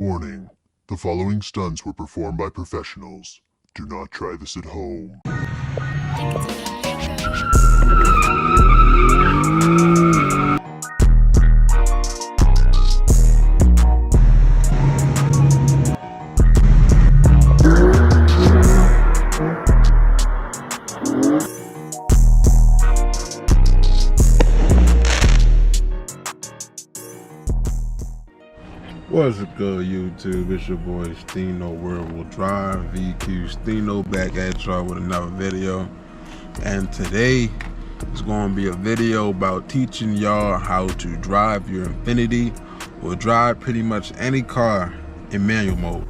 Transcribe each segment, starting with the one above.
Warning, the following stunts were performed by professionals. Do not try this at home. What's good, YouTube? It's your boy Stino, where we'll drive Stino back at y'all with another video. And today is going to be a video about teaching y'all how to drive your Infiniti or drive pretty much any car in manual mode.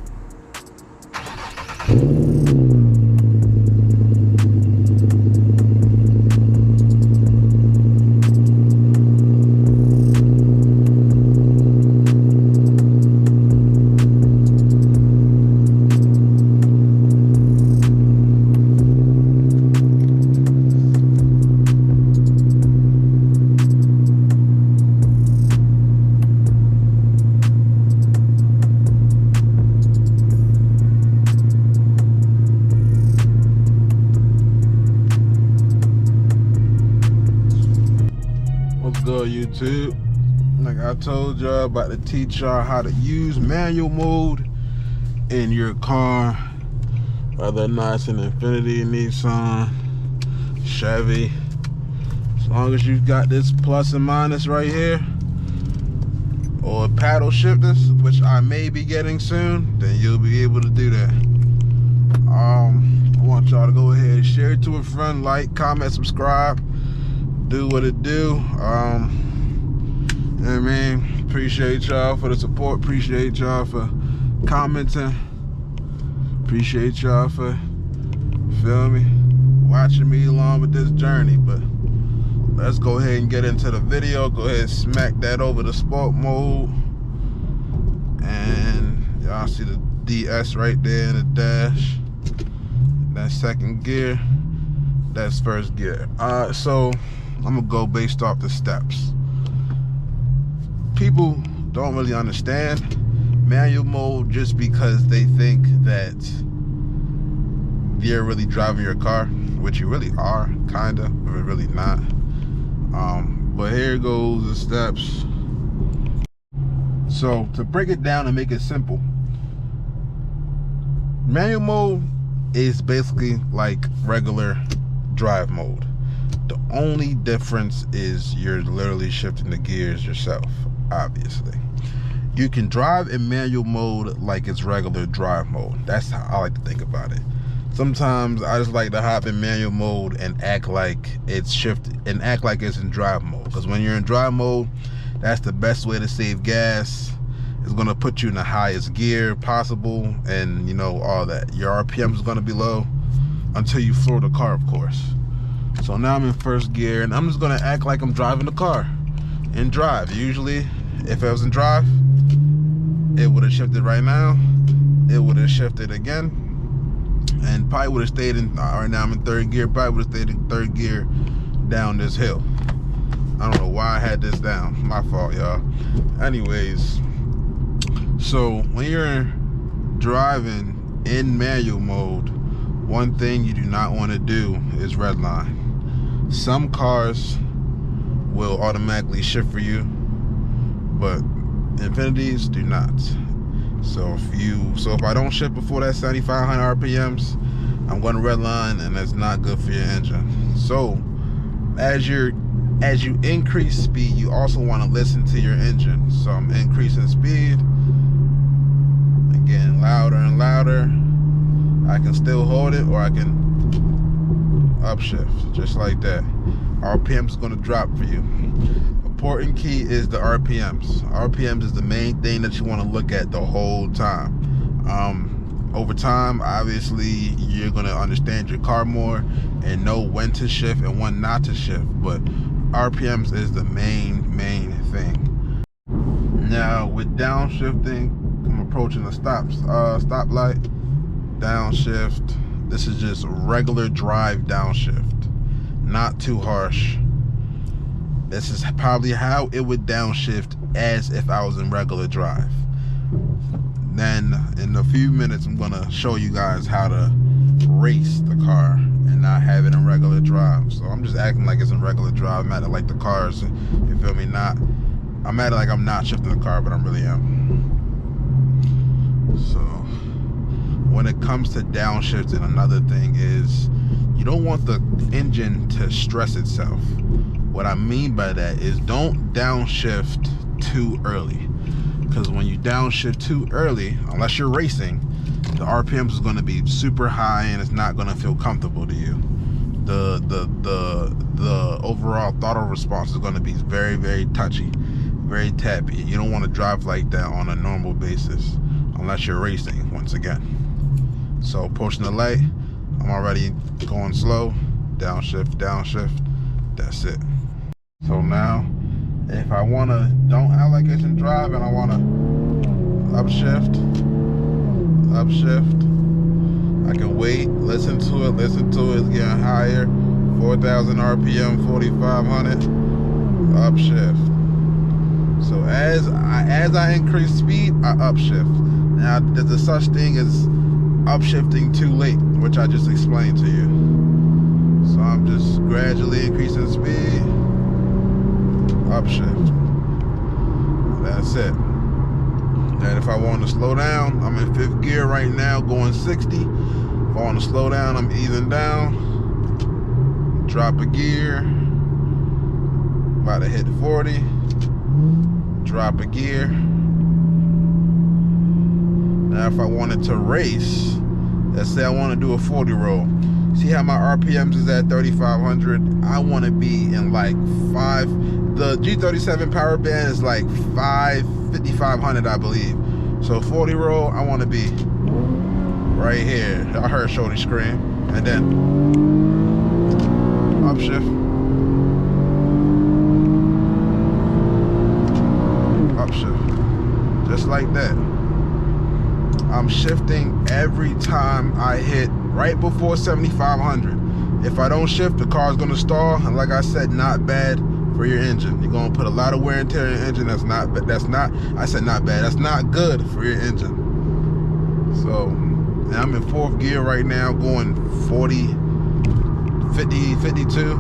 Good, YouTube. Like I told y'all, about to teach y'all how to use manual mode in your car, whether or not it's an Infiniti, Nissan, Chevy. As long as you've got this plus and minus right here, or paddle shifters, which I may be getting soon, then you'll be able to do that. I want y'all to go ahead and share it to a friend, like, comment, subscribe, do what it do. I mean, appreciate y'all for the support, appreciate y'all for commenting, appreciate y'all for, feel me, watching me along with this journey. But let's go ahead and get into the video. Go ahead and smack that over to sport mode, and y'all see the DS right there in the dash. That's second gear, that's first gear. So I'm gonna go based off the steps. People don't really understand manual mode just because they think that you're really driving your car, which you really are, kinda, but really not. But here goes the steps. So to break it down and make it simple, manual mode is basically like regular drive mode. The only difference is you're literally shifting the gears yourself. Obviously, you can drive in manual mode like it's regular drive mode. That's how I like to think about it. Sometimes I just like to hop in manual mode and act like it's shifted and act like it's in drive mode, because when you're in drive mode, that's the best way to save gas. It's going to put you in the highest gear possible, and you know, all that. Your RPM is going to be low until you floor the car, of course. So now I'm in first gear, and I'm just going to act like I'm driving the car in drive. Usually if it was in drive, it would have shifted right now, it would have shifted again, and probably would have stayed in, right now I'm in third gear, probably would have stayed in third gear down this hill. I don't know why I had this down, my fault, y'all. Anyways, so when you're driving in manual mode, one thing you do not want to do is redline. Some cars will automatically shift for you, but Infinitis do not. So if I don't shift before that 7,500 RPMs, I'm going to redline, and that's not good for your engine. So as you increase speed, you also want to listen to your engine. So I'm increasing speed and getting louder and louder. I can still hold it, or I can upshift, just like that. RPMs is going to drop for you. Important key is the RPMs. RPMs is the main thing that you want to look at the whole time. Over time, obviously, you're going to understand your car more and know when to shift and when not to shift, but RPMs is the main thing. Now with downshifting, I'm approaching the stoplight. Downshift. This is just regular drive downshift, not too harsh. This is probably how it would downshift as if I was in regular drive. Then in a few minutes, I'm gonna show you guys how to race the car and not have it in regular drive. So I'm just acting like it's in regular drive. I'm acting like the cars, you feel me? I'm acting like I'm not shifting the car, but I really am. So when it comes to downshifting, another thing is you don't want the engine to stress itself. What I mean by that is don't downshift too early, because when you downshift too early, unless you're racing, the RPMs is going to be super high and it's not going to feel comfortable to you. The overall throttle response is going to be very, very touchy, very tappy. You don't want to drive like that on a normal basis unless you're racing, once again. So pushing the light, I'm already going slow. Downshift, downshift, that's it. So now, if I want to, don't act like it's in drive, and I want to upshift, I can wait, listen to it, it's getting higher, 4,000 RPM, 4,500, upshift. So as I increase speed, I upshift. Now, there's a such thing as upshifting too late, which I just explained to you. So I'm just gradually increasing speed, upshift. That's it. And if I want to slow down, I'm in 5th gear right now, going 60. If I want to slow down, I'm easing down. Drop a gear. About to hit 40. Drop a gear. Now if I wanted to race, let's say I want to do a 40 roll. See how my RPMs is at 3,500? I want to be in like 5. The G37 power band is like 5,500, I believe. So 40 roll, I want to be right here. I heard Shorty scream. And then upshift. Upshift. Just like that. I'm shifting every time I hit right before 7,500. If I don't shift, the car's gonna stall, and like I said, not bad for your engine. You're gonna put a lot of wear and tear in your engine. That's not good for your engine. So, and I'm in 4th gear right now, going 40, 50, 52.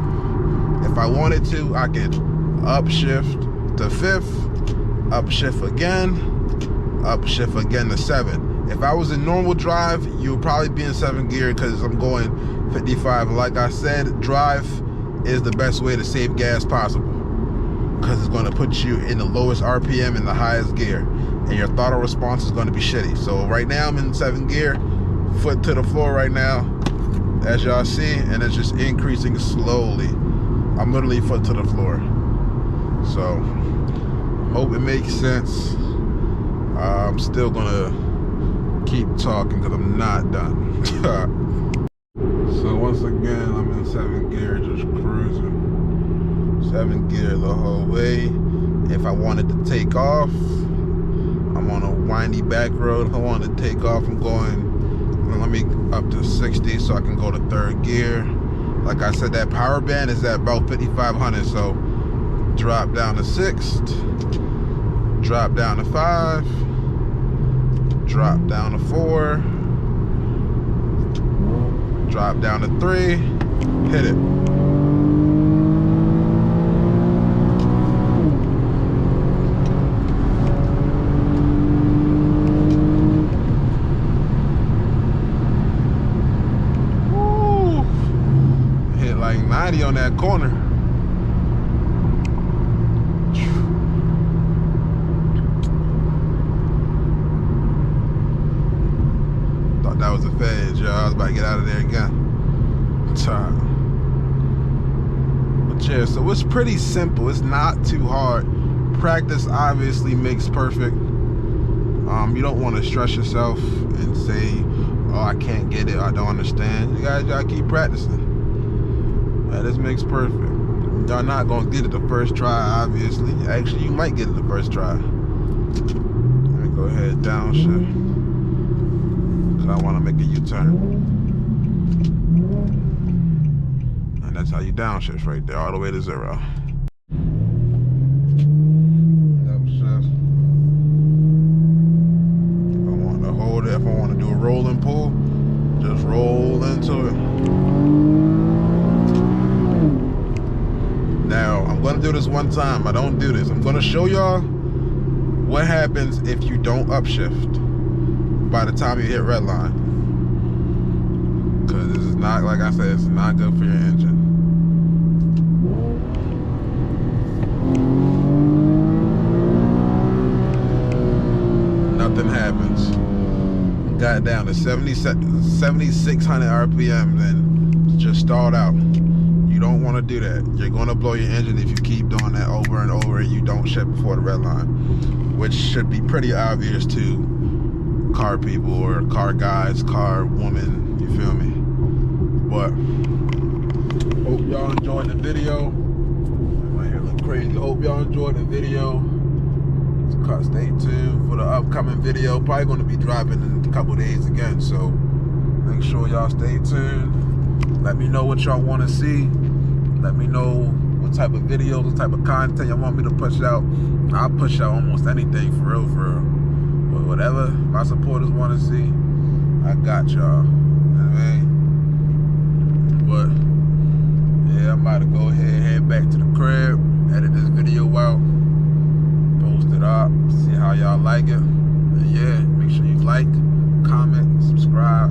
If I wanted to, I could upshift to 5th, upshift again to 7. If I was in normal drive, you would probably be in 7th gear because I'm going 55. Like I said, drive is the best way to save gas possible, because it's going to put you in the lowest RPM in the highest gear, and your throttle response is going to be shitty. So right now I'm in 7th gear, foot to the floor right now, as y'all see, and it's just increasing slowly. I'm literally foot to the floor. So hope it makes sense. I'm still gonna keep talking because I'm not done. So once again, I'm in 7th gear, just cruising. 7th gear the whole way. If I wanted to take off, I'm on a windy back road. If I wanted to take off, I'm going, let me up to 60 so I can go to 3rd gear. Like I said, that power band is at about 5,500, so drop down to 6th, drop down to 5, drop down to 4, drop down to 3, hit it. Woo! Hit like 90 on that corner. That was a phase, y'all. I was about to get out of there again. But yeah, so it's pretty simple. It's not too hard. Practice obviously makes perfect. You don't want to stress yourself and say, oh, I can't get it, I don't understand. You guys gotta keep practicing. This makes perfect. Y'all not gonna get it the first try, obviously. Actually, you might get it the first try. Let me go ahead and downshift. I want to make a U-turn, and that's how you downshift right there, all the way to 0. Upshift. If I if I want to do a roll and pull, just roll into it. Now, I'm going to do this one time. I don't do this. I'm going to show y'all what happens if you don't upshift by the time you hit red line. Because this is not, like I said, it's not good for your engine. Nothing happens. Got down to 7,600 RPM and just stalled out. You don't want to do that. You're going to blow your engine if you keep doing that over and over and you don't shift before the red line, which should be pretty obvious to car people or car guys, car women, you feel me? But hope y'all enjoyed the video. My hair look crazy. Hope y'all enjoyed the video. Stay tuned for the upcoming video. Probably going to be dropping in a couple days again, so make sure y'all stay tuned. Let me know what y'all want to see. Let me know what type of videos, what type of content y'all want me to push out. I'll push out almost anything, for real, for real. But whatever my supporters want to see, I got y'all. You know what I mean? But yeah, I'm about to go ahead and head back to the crib, edit this video out, post it up, see how y'all like it. And yeah, make sure you like, comment, subscribe.